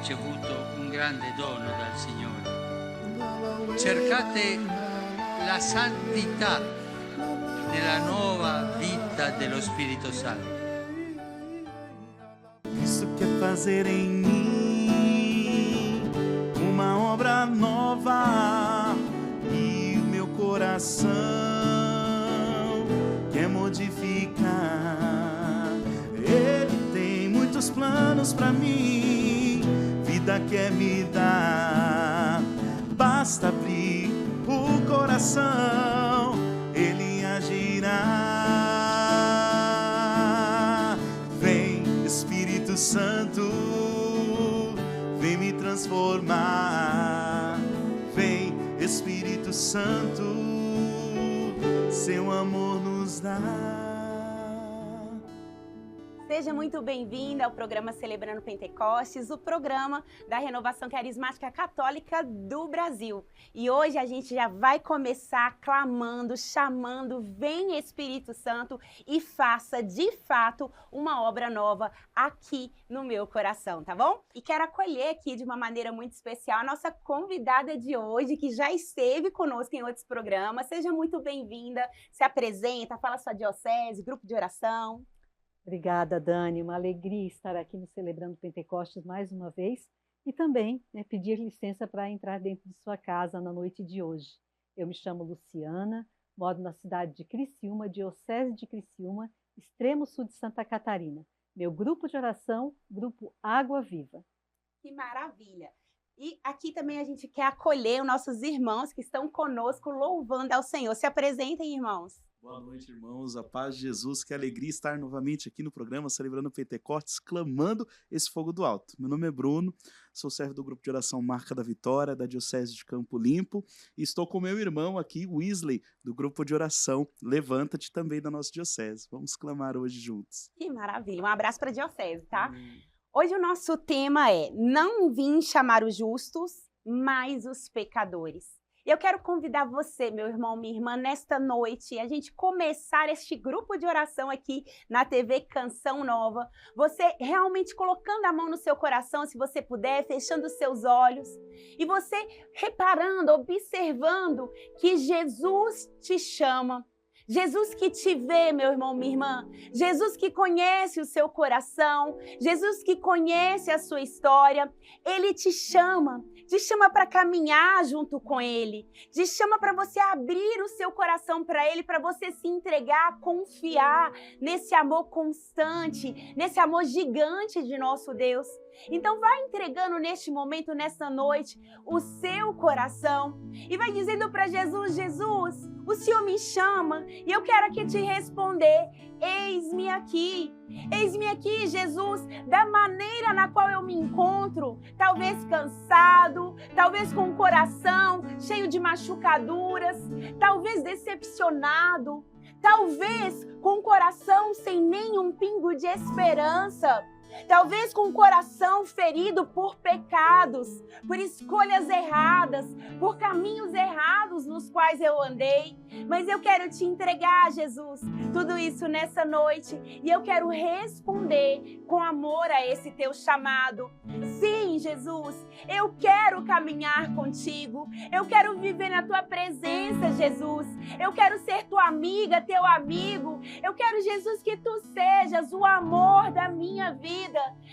ricevuto un grande dono dal Signore. Cercate la santità nella nuova vita dello Spirito Santo. Cristo quer fazer em mim uma obra nova e o meu coração quer modificar. Ele tem muitos planos pra mim, vida quer me dar. Basta abrir o coração, Ele agirá. Vem, Espírito Santo, vem me transformar. Vem, Espírito Santo, seu amor nos dá. Seja muito bem-vinda ao programa Celebrando Pentecostes, o programa da Renovação Carismática Católica do Brasil. E hoje a gente já vai começar clamando, chamando, vem Espírito Santo e faça de fato uma obra nova aqui no meu coração, tá bom? E quero acolher aqui de uma maneira muito especial a nossa convidada de hoje, que já esteve conosco em outros programas. Seja muito bem-vinda, se apresenta, fala sua diocese, grupo de oração. Obrigada, Dani. Uma alegria estar aqui no Celebrando Pentecostes mais uma vez e também pedir licença para entrar dentro de sua casa na noite de hoje. Eu me chamo Luciana, moro na cidade de Criciúma, diocese de Criciúma, extremo sul de Santa Catarina. Meu grupo de oração, Grupo Água Viva. Que maravilha! E aqui também a gente quer acolher os nossos irmãos que estão conosco louvando ao Senhor. Se apresentem, irmãos. Boa noite, irmãos. A paz de Jesus. Que alegria estar novamente aqui no programa Celebrando Pentecostes, clamando esse fogo do alto. Meu nome é Bruno, sou servo do grupo de oração Marca da Vitória, da Diocese de Campo Limpo, e estou com meu irmão aqui, Wesley, do grupo de oração Levanta-te, também da nossa diocese. Vamos clamar hoje juntos. Que maravilha. Um abraço para a diocese, tá? Hoje o nosso tema é: não vim chamar os justos, mas os pecadores. E eu quero convidar você, meu irmão, minha irmã, nesta noite, a gente começar este grupo de oração aqui na TV Canção Nova. Você realmente colocando a mão no seu coração, se você puder, fechando os seus olhos. E você reparando, observando que Jesus te chama. Jesus que te vê, meu irmão, minha irmã. Jesus que conhece o seu coração. Jesus que conhece a sua história. Ele te chama para caminhar junto com Ele. Te chama para você abrir o seu coração para Ele, para você se entregar, confiar nesse amor constante, nesse amor gigante de nosso Deus. Então vai entregando neste momento, nessa noite, o seu coração e vai dizendo para Jesus: Jesus, o Senhor me chama e eu quero aqui te responder. Eis-me aqui, Jesus, da maneira na qual eu me encontro, talvez cansado, talvez com o coração cheio de machucaduras, talvez decepcionado, talvez com o coração sem nenhum pingo de esperança. Talvez com o coração ferido por pecados, por escolhas erradas, por caminhos errados nos quais eu andei. Mas eu quero te entregar, Jesus, tudo isso nessa noite. E eu quero responder com amor a esse teu chamado. Sim, Jesus, eu quero caminhar contigo. Eu quero viver na tua presença, Jesus. Eu quero ser tua amiga, teu amigo. Eu quero, Jesus, que tu sejas o amor da minha vida.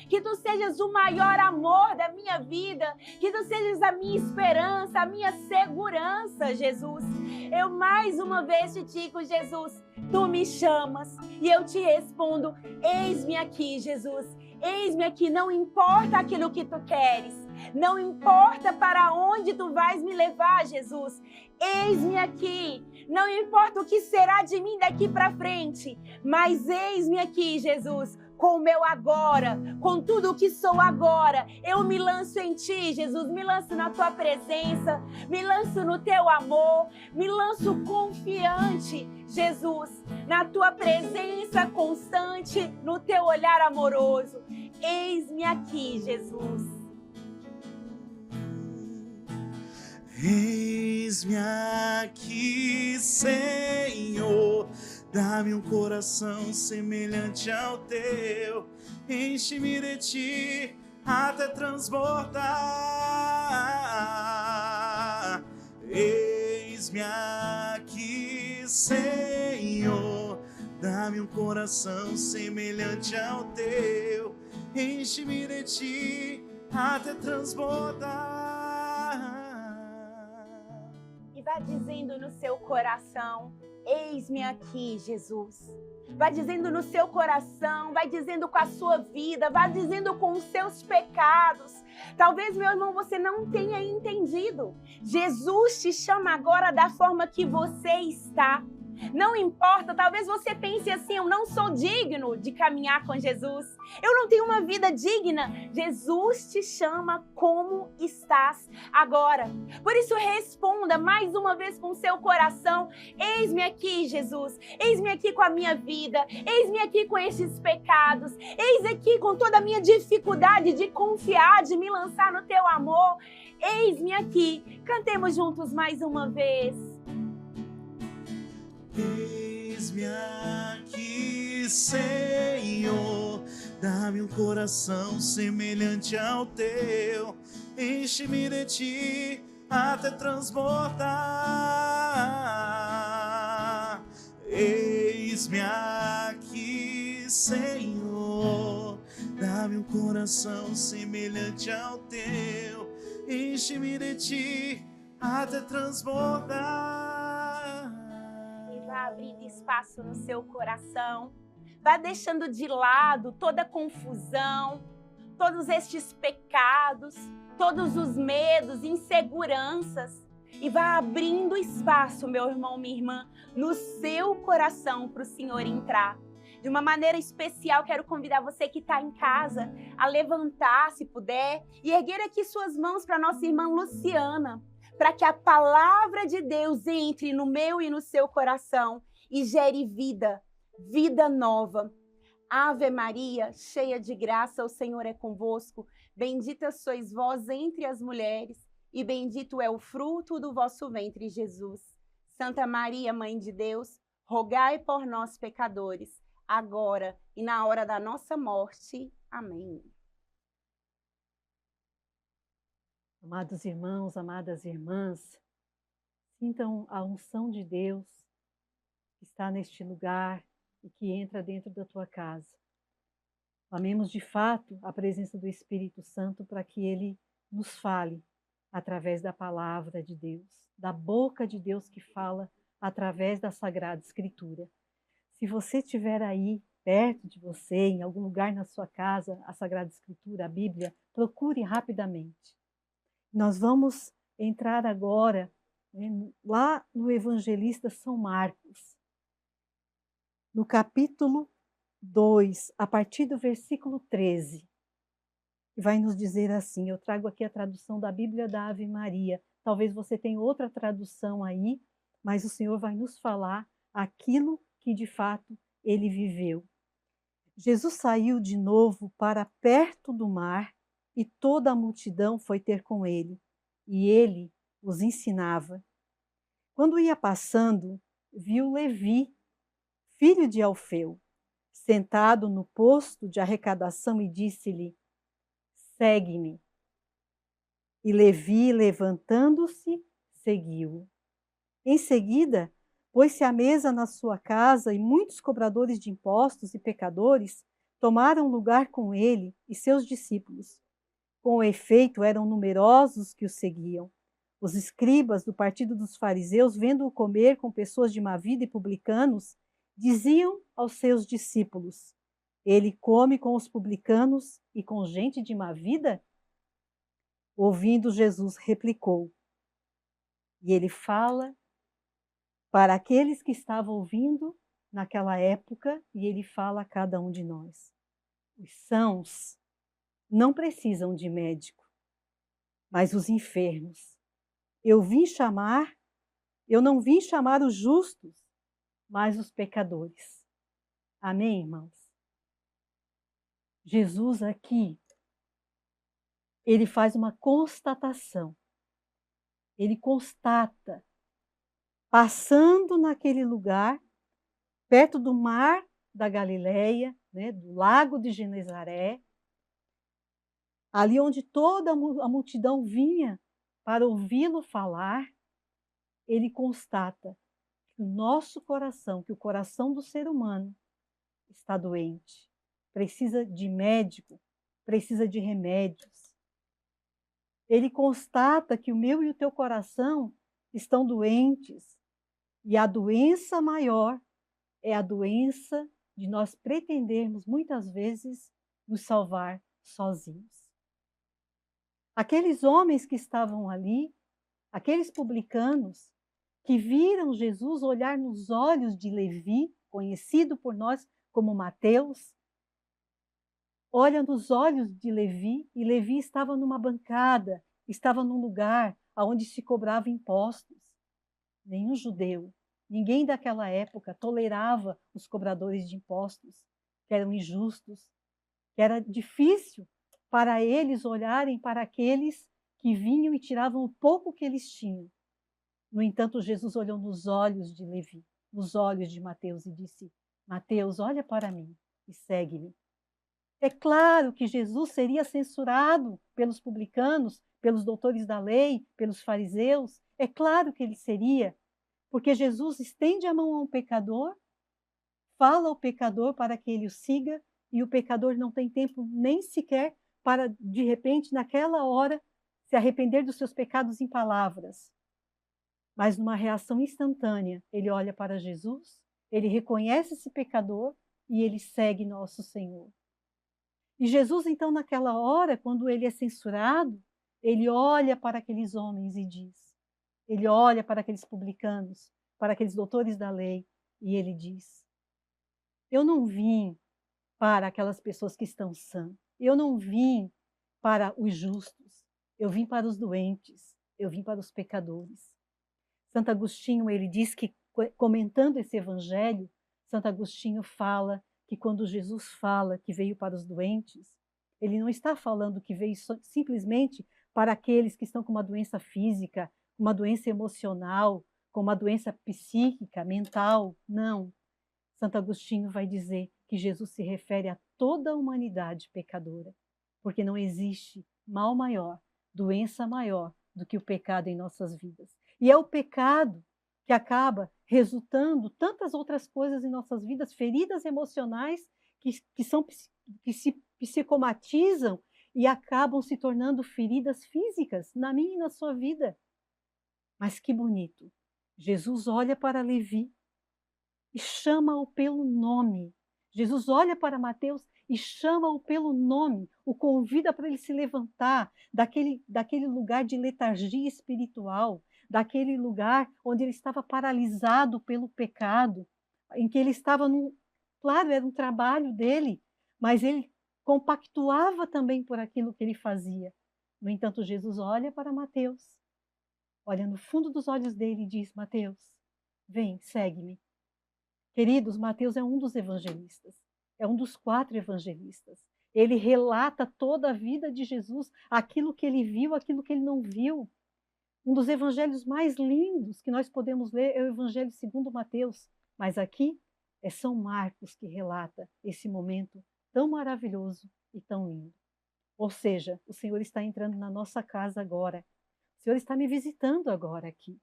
Que tu sejas o maior amor da minha vida, que tu sejas a minha esperança, a minha segurança, Jesus. Eu mais uma vez te digo, Jesus, tu me chamas e eu te respondo: eis-me aqui, Jesus. Eis-me aqui, não importa aquilo que tu queres, não importa para onde tu vais me levar, Jesus. Eis-me aqui, não importa o que será de mim daqui para frente, mas eis-me aqui, Jesus, com o meu agora, com tudo o que sou agora. Eu me lanço em ti, Jesus, me lanço na tua presença, me lanço no teu amor, me lanço confiante, Jesus, na tua presença constante, no teu olhar amoroso. Eis-me aqui, Jesus. Eis-me aqui, Senhor, dá-me um coração semelhante ao teu, enche-me de ti, até transbordar. Eis-me aqui, Senhor, dá-me um coração semelhante ao teu, enche-me de ti até transbordar. E vá dizendo no seu coração: eis-me aqui, Jesus. Vá dizendo no seu coração, vai dizendo com a sua vida, vá dizendo com os seus pecados. Talvez, meu irmão, você não tenha entendido. Jesus te chama agora da forma que você está. Não importa, talvez você pense assim: eu não sou digno de caminhar com Jesus. Eu não tenho uma vida digna. Jesus te chama como estás agora. Por isso, responda mais uma vez com o seu coração: eis-me aqui, Jesus. Eis-me aqui com a minha vida. Eis-me aqui com esses pecados. Eis aqui com toda a minha dificuldade de confiar, de me lançar no teu amor. Eis-me aqui. Cantemos juntos mais uma vez. Eis-me aqui, Senhor, dá-me um coração semelhante ao teu, enche-me de ti até transbordar. Eis-me aqui, Senhor, dá-me um coração semelhante ao teu, enche-me de ti até transbordar. Vá abrindo espaço no seu coração, vá deixando de lado toda a confusão, todos estes pecados, todos os medos, inseguranças, e vá abrindo espaço, meu irmão, minha irmã, no seu coração para o Senhor entrar. De uma maneira especial, quero convidar você que está em casa a levantar, se puder, e erguer aqui suas mãos para nossa irmã Luciana, para que a palavra de Deus entre no meu e no seu coração e gere vida, vida nova. Ave Maria, cheia de graça, o Senhor é convosco. Bendita sois vós entre as mulheres, e bendito é o fruto do vosso ventre, Jesus. Santa Maria, Mãe de Deus, rogai por nós, pecadores, agora e na hora da nossa morte. Amém. Amados irmãos, amadas irmãs, sintam a unção de Deus que está neste lugar e que entra dentro da tua casa. Amemos de fato a presença do Espírito Santo para que Ele nos fale através da palavra de Deus, da boca de Deus que fala através da Sagrada Escritura. Se você estiver aí, perto de você, em algum lugar na sua casa, a Sagrada Escritura, a Bíblia, procure rapidamente. Nós vamos entrar agora, lá no Evangelista São Marcos, no capítulo 2, a partir do versículo 13, que vai nos dizer assim, eu trago aqui a tradução da Bíblia da Ave Maria, talvez você tenha outra tradução aí, mas o Senhor vai nos falar aquilo que de fato Ele viveu. Jesus saiu de novo para perto do mar, e toda a multidão foi ter com ele, e ele os ensinava. Quando ia passando, viu Levi, filho de Alfeu, sentado no posto de arrecadação e disse-lhe: segue-me. E Levi, levantando-se, seguiu-o. Em seguida, pôs-se à mesa na sua casa e muitos cobradores de impostos e pecadores tomaram lugar com ele e seus discípulos. Com efeito, eram numerosos que o seguiam. Os escribas do partido dos fariseus, vendo-o comer com pessoas de má vida e publicanos, diziam aos seus discípulos: ele come com os publicanos e com gente de má vida? Ouvindo, Jesus replicou. E ele fala para aqueles que estavam ouvindo naquela época, e ele fala a cada um de nós. Os sãos não precisam de médico, mas os enfermos. Eu não vim chamar os justos, mas os pecadores. Amém, irmãos? Jesus aqui, ele faz uma constatação. Ele constata, passando naquele lugar, perto do mar da Galileia, do lago de Genezaré, Ali onde toda a multidão vinha para ouvi-lo falar, ele constata que o nosso coração, que o coração do ser humano está doente, precisa de médico, precisa de remédios. Ele constata que o meu e o teu coração estão doentes, e a doença maior é a doença de nós pretendermos, muitas vezes, nos salvar sozinhos. Aqueles homens que estavam ali, aqueles publicanos, que viram Jesus olhar nos olhos de Levi, conhecido por nós como Mateus, olha nos olhos de Levi, e Levi estava numa bancada, estava num lugar onde se cobrava impostos. Nenhum judeu, ninguém daquela época tolerava os cobradores de impostos, que eram injustos, que era difícil para eles olharem para aqueles que vinham e tiravam o pouco que eles tinham. No entanto, Jesus olhou nos olhos de Levi, nos olhos de Mateus e disse: Mateus, olha para mim e segue-me. É claro que Jesus seria censurado pelos publicanos, pelos doutores da lei, pelos fariseus. É claro que ele seria, porque Jesus estende a mão a um pecador, fala ao pecador para que ele o siga, e o pecador não tem tempo nem sequer para, de repente, naquela hora, se arrepender dos seus pecados em palavras. Mas numa reação instantânea, ele olha para Jesus, ele reconhece esse pecador e ele segue nosso Senhor. E Jesus, então, naquela hora, quando ele é censurado, ele olha para aqueles homens e diz, ele olha para aqueles publicanos, para aqueles doutores da lei, e ele diz: eu não vim para aquelas pessoas que estão sãs, eu não vim para os justos, eu vim para os doentes, eu vim para os pecadores. Santo Agostinho, ele diz que, comentando esse evangelho, Santo Agostinho fala que quando Jesus fala que veio para os doentes, ele não está falando que veio simplesmente para aqueles que estão com uma doença física, uma doença emocional, com uma doença psíquica, mental. Não. Santo Agostinho vai dizer que Jesus se refere a toda a humanidade pecadora, porque não existe mal maior, doença maior do que o pecado em nossas vidas. E é o pecado que acaba resultando tantas outras coisas em nossas vidas, feridas emocionais que se psicomatizam e acabam se tornando feridas físicas na minha e na sua vida. Mas que bonito! Jesus olha para Levi e chama-o pelo nome. Jesus olha para Mateus e chama-o pelo nome, o convida para ele se levantar daquele lugar de letargia espiritual, daquele lugar onde ele estava paralisado pelo pecado, em que ele estava claro, era um trabalho dele, mas ele compactuava também por aquilo que ele fazia. No entanto, Jesus olha para Mateus, olha no fundo dos olhos dele e diz: Mateus, vem, segue-me. Queridos, Mateus é um dos evangelistas, é um dos 4 evangelistas. Ele relata toda a vida de Jesus, aquilo que ele viu, aquilo que ele não viu. Um dos evangelhos mais lindos que nós podemos ler é o Evangelho segundo Mateus, mas aqui é São Marcos que relata esse momento tão maravilhoso e tão lindo. Ou seja, o Senhor está entrando na nossa casa agora. O Senhor está me visitando agora aqui.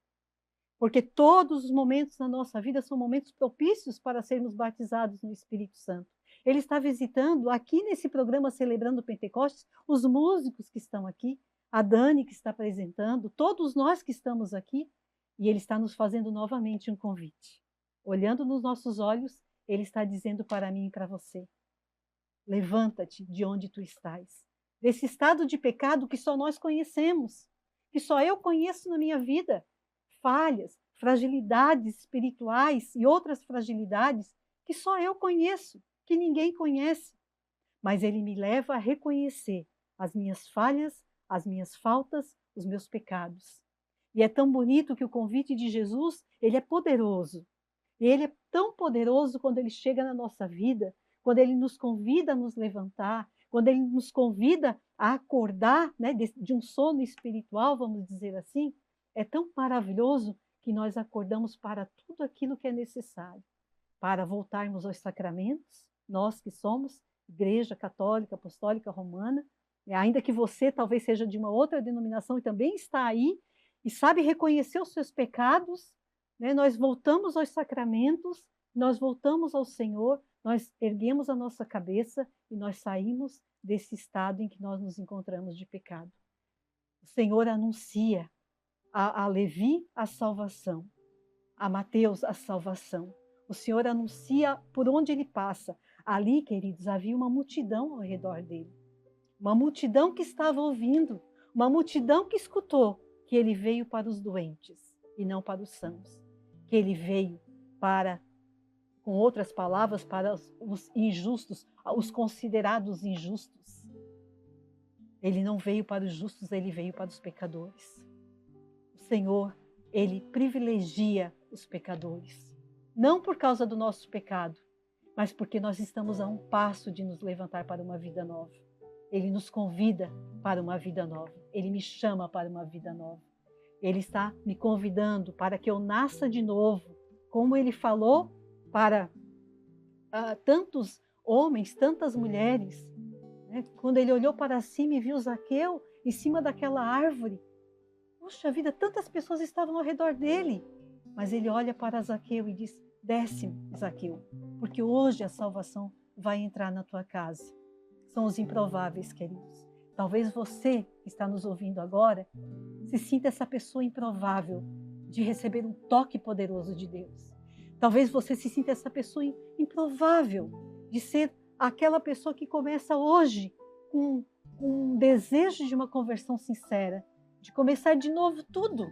Porque todos os momentos na nossa vida são momentos propícios para sermos batizados no Espírito Santo. Ele está visitando aqui nesse programa Celebrando Pentecostes, os músicos que estão aqui, a Dani que está apresentando, todos nós que estamos aqui, e ele está nos fazendo novamente um convite. Olhando nos nossos olhos, ele está dizendo para mim e para você: levanta-te de onde tu estás, desse estado de pecado que só nós conhecemos, que só eu conheço na minha vida, falhas, fragilidades espirituais e outras fragilidades que só eu conheço, que ninguém conhece. Mas ele me leva a reconhecer as minhas falhas, as minhas faltas, os meus pecados. E é tão bonito que o convite de Jesus, ele é poderoso. E ele é tão poderoso quando ele chega na nossa vida, quando ele nos convida a nos levantar, quando ele nos convida a acordar, né, de um sono espiritual, vamos dizer assim. É tão maravilhoso que nós acordamos para tudo aquilo que é necessário, para voltarmos aos sacramentos, nós que somos Igreja Católica Apostólica Romana, Ainda que você talvez seja de uma outra denominação e também está aí, e sabe reconhecer os seus pecados, né? Nós voltamos aos sacramentos, nós voltamos ao Senhor, nós erguemos a nossa cabeça e nós saímos desse estado em que nós nos encontramos de pecado. O Senhor anuncia a Levi a salvação, a Mateus a salvação. O Senhor anuncia por onde ele passa. Ali, queridos, havia uma multidão ao redor dele. Uma multidão que estava ouvindo, uma multidão que escutou que ele veio para os doentes e não para os sãos. Que ele veio para, com outras palavras, para os injustos, os considerados injustos. Ele não veio para os justos, ele veio para os pecadores. O Senhor, ele privilegia os pecadores. Não por causa do nosso pecado, mas porque nós estamos a um passo de nos levantar para uma vida nova. Ele nos convida para uma vida nova. Ele me chama para uma vida nova. Ele está me convidando para que eu nasça de novo, como ele falou para tantos homens, tantas mulheres. Né? Quando ele olhou para cima e viu Zaqueu em cima daquela árvore, puxa vida, tantas pessoas estavam ao redor dele. Mas ele olha para Zaqueu e diz: desce, Zaqueu, porque hoje a salvação vai entrar na tua casa. São os improváveis, queridos. Talvez você que está nos ouvindo agora se sinta essa pessoa improvável de receber um toque poderoso de Deus. Talvez você se sinta essa pessoa improvável de ser aquela pessoa que começa hoje com um desejo de uma conversão sincera, de começar de novo tudo.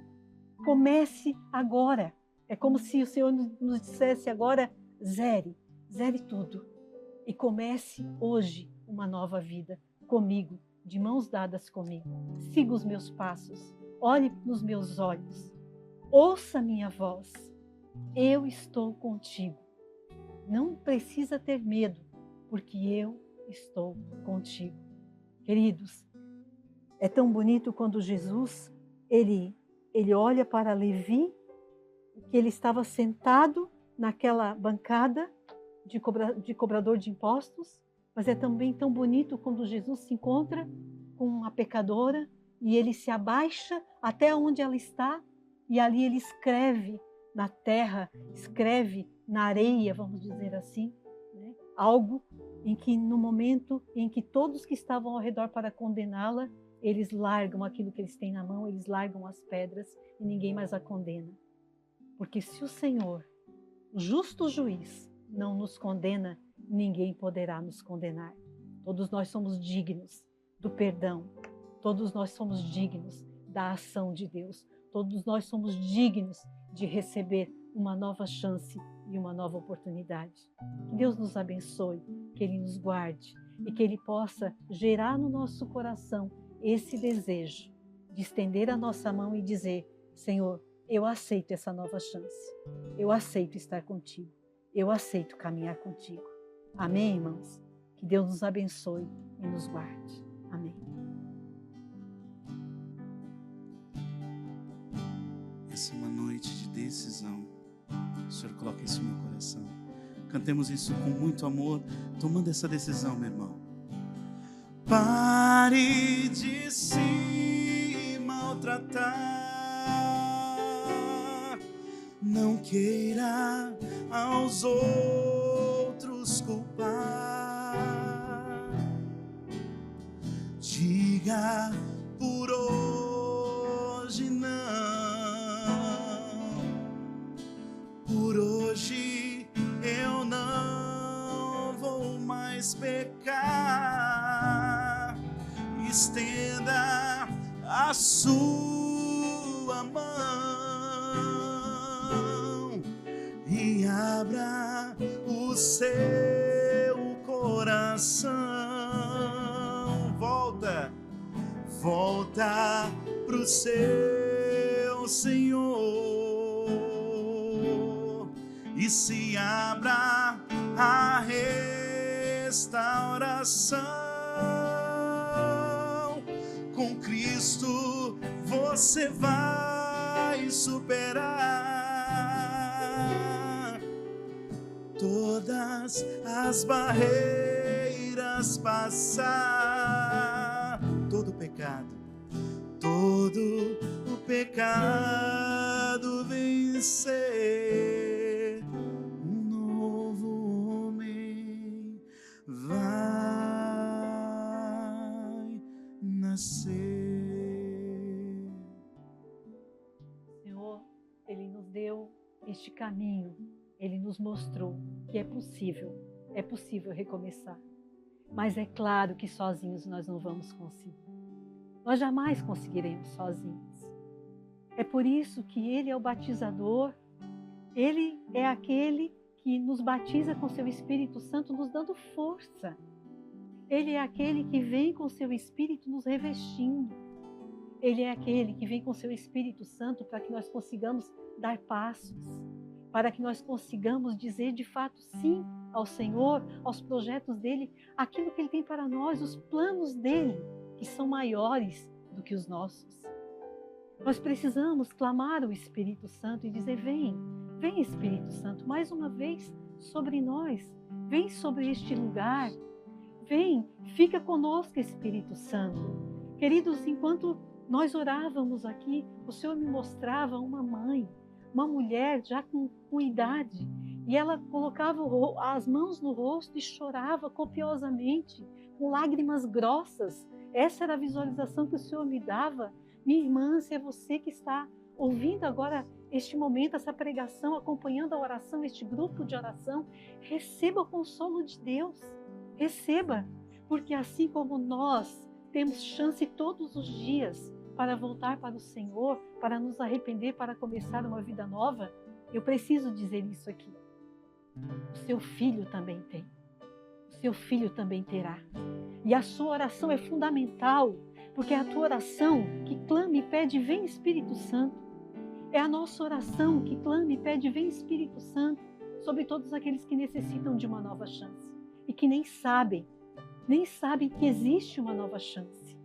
Comece agora. É como se o Senhor nos dissesse agora: zere tudo e comece hoje uma nova vida comigo, de mãos dadas comigo. Siga os meus passos, olhe nos meus olhos, ouça minha voz. Eu estou contigo. Não precisa ter medo, porque eu estou contigo. Queridos, é tão bonito quando Jesus, ele olha para Levi, que ele estava sentado naquela bancada de cobrador de impostos, mas é também tão bonito quando Jesus se encontra com uma pecadora e ele se abaixa até onde ela está e ali ele escreve na terra, escreve na areia, vamos dizer assim, né? Algo em que no momento em que todos que estavam ao redor para condená-la, eles largam aquilo que eles têm na mão, eles largam as pedras e ninguém mais a condena. Porque se o Senhor, o justo juiz, não nos condena, ninguém poderá nos condenar. Todos nós somos dignos do perdão. Todos nós somos dignos da ação de Deus. Todos nós somos dignos de receber uma nova chance e uma nova oportunidade. Que Deus nos abençoe, que Ele nos guarde e que Ele possa gerar no nosso coração esse desejo de estender a nossa mão e dizer: Senhor, eu aceito essa nova chance. Eu aceito estar contigo. Eu aceito caminhar contigo. Amém, irmãos? Que Deus nos abençoe e nos guarde. Amém. Essa é uma noite de decisão. O Senhor coloca isso no meu coração. Cantemos isso com muito amor, tomando essa decisão, meu irmão. Pare de se maltratar. Não queira aos outros culpar. Diga por hoje não. Por hoje eu não vou mais pecar. Estenda a sua mão e abra o seu coração. Volta pro seu Senhor e se abra a restauração. Com Cristo você vai superar todas as barreiras, passar o pecado vencer, um novo homem vai nascer. Senhor, Ele nos deu este caminho, Ele nos mostrou que é possível recomeçar. Mas é claro que sozinhos nós não vamos conseguir. Nós jamais conseguiremos sozinhos. É por isso que Ele é o batizador, Ele é aquele que nos batiza com seu Espírito Santo, nos dando força. Ele é aquele que vem com seu Espírito nos revestindo. Ele é aquele que vem com seu Espírito Santo para que nós consigamos dar passos, para que nós consigamos dizer de fato sim ao Senhor, aos projetos dEle, aquilo que Ele tem para nós, os planos dEle, que são maiores do que os nossos. Nós precisamos clamar o Espírito Santo e dizer: vem Espírito Santo, mais uma vez sobre nós, vem sobre este lugar, vem, fica conosco, Espírito Santo. Queridos, enquanto nós orávamos aqui, o Senhor me mostrava uma mãe, uma mulher já com idade, e ela colocava as mãos no rosto e chorava copiosamente, com lágrimas grossas. Essa era a visualização que o Senhor me dava. Minha irmã, se é você que está ouvindo agora este momento, essa pregação, acompanhando a oração, este grupo de oração, receba o consolo de Deus. Receba, porque assim como nós temos chance todos os dias para voltar para o Senhor, para nos arrepender, para começar uma vida nova, eu preciso dizer isso aqui. O seu filho também tem. O seu filho também terá. E a sua oração é fundamental, porque é a tua oração que clama e pede: vem Espírito Santo. É a nossa oração que clama e pede: vem Espírito Santo, sobre todos aqueles que necessitam de uma nova chance e que nem sabem que existe uma nova chance.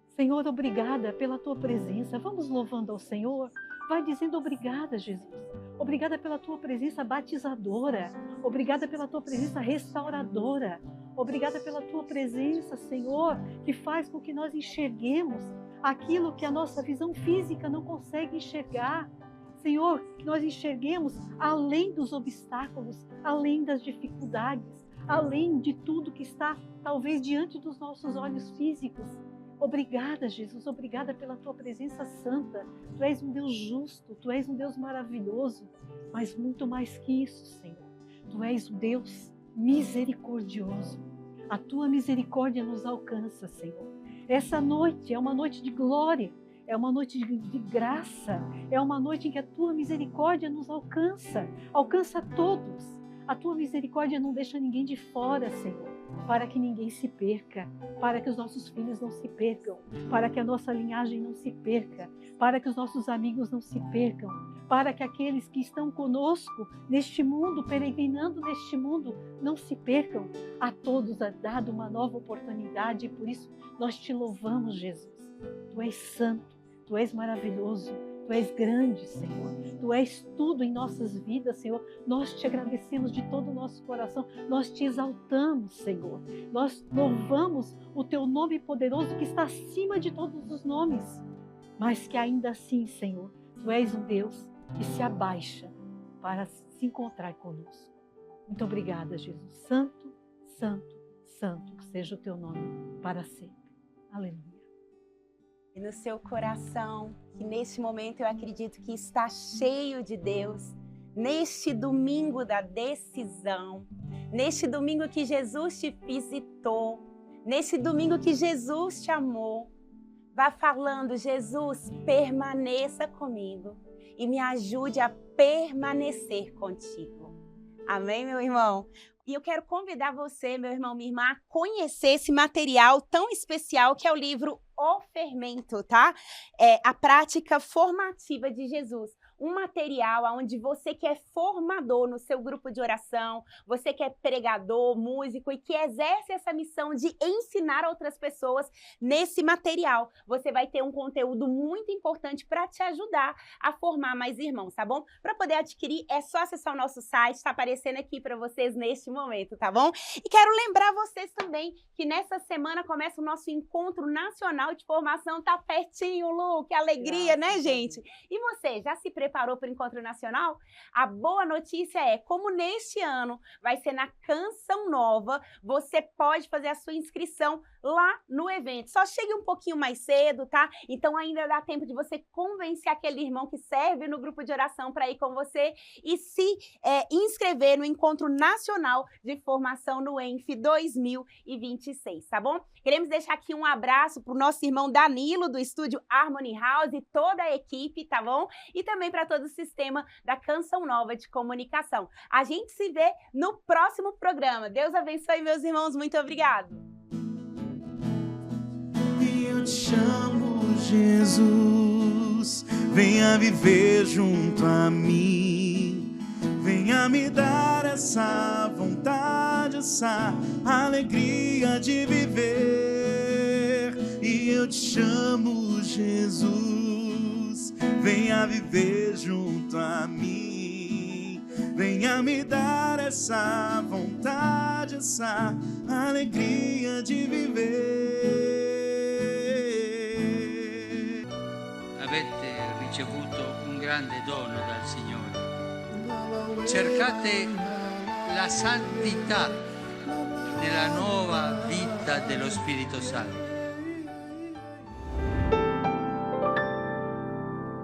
Senhor, obrigada pela tua presença. Vamos louvando ao Senhor. Vai dizendo: obrigada, Jesus. Obrigada pela tua presença batizadora. Obrigada pela tua presença restauradora. Obrigada pela tua presença, Senhor, que faz com que nós enxerguemos aquilo que a nossa visão física não consegue enxergar. Senhor, que nós enxerguemos além dos obstáculos, além das dificuldades, além de tudo que está talvez diante dos nossos olhos físicos. Obrigada, Jesus, obrigada pela tua presença santa. Tu és um Deus justo, tu és um Deus maravilhoso, mas muito mais que isso, Senhor. Tu és um Deus misericordioso. A tua misericórdia nos alcança, Senhor. Essa noite é uma noite de glória, é uma noite de graça, é uma noite em que a tua misericórdia nos alcança, alcança todos. A tua misericórdia não deixa ninguém de fora, Senhor, para que ninguém se perca, para que os nossos filhos não se percam, para que a nossa linhagem não se perca, para que os nossos amigos não se percam, para que aqueles que estão conosco neste mundo, peregrinando neste mundo, não se percam. A todos é dado uma nova oportunidade e por isso nós te louvamos, Jesus. Tu és santo, tu és maravilhoso, tu és grande, Senhor. Tu és tudo em nossas vidas, Senhor. Nós te agradecemos de todo o nosso coração. Nós te exaltamos, Senhor. Nós louvamos o teu nome poderoso que está acima de todos os nomes. Mas que ainda assim, Senhor, tu és um Deus que se abaixa para se encontrar conosco. Muito obrigada, Jesus. Santo, santo, santo seja o teu nome para sempre. Aleluia. E no seu coração, que neste momento eu acredito que está cheio de Deus, neste domingo da decisão, neste domingo que Jesus te visitou, neste domingo que Jesus te amou, vá falando: Jesus, permaneça comigo e me ajude a permanecer contigo. Amém, meu irmão? E eu quero convidar você, meu irmão, minha irmã, a conhecer esse material tão especial que é o livro O Fermento, tá? É a prática formativa de Jesus. um material onde você que é formador no seu grupo de oração, você que é pregador, músico e que exerce essa missão de ensinar outras pessoas nesse material. Você vai ter um conteúdo muito importante para te ajudar a formar mais irmãos, tá bom? Para poder adquirir, é só acessar o nosso site, tá aparecendo aqui para vocês neste momento, tá bom? E quero lembrar vocês também que nessa semana começa o nosso encontro nacional de formação, tá pertinho, Lu, que alegria, né, gente? E você, já se preparou para o encontro nacional? A boa notícia é, como neste ano vai ser na Canção Nova, você pode fazer a sua inscrição lá no evento. Só chegue um pouquinho mais cedo, tá? Então ainda dá tempo de você convencer aquele irmão que serve no grupo de oração para ir com você e se inscrever no Encontro Nacional de Formação no ENF 2026, tá bom? Queremos deixar aqui um abraço para o nosso irmão Danilo, do estúdio Harmony House e toda a equipe, tá bom? E também para todo o sistema da Canção Nova de Comunicação. A gente se vê no próximo programa. Deus abençoe, meus irmãos. Muito obrigado. Eu te chamo, Jesus, venha viver junto a mim, venha me dar essa vontade, essa alegria de viver. E eu te chamo, Jesus, venha viver junto a mim, venha me dar essa vontade, essa alegria de viver. Avete ricevuto un grande dono dal Signore. Cercate la santità nella nuova vita dello Spirito Santo.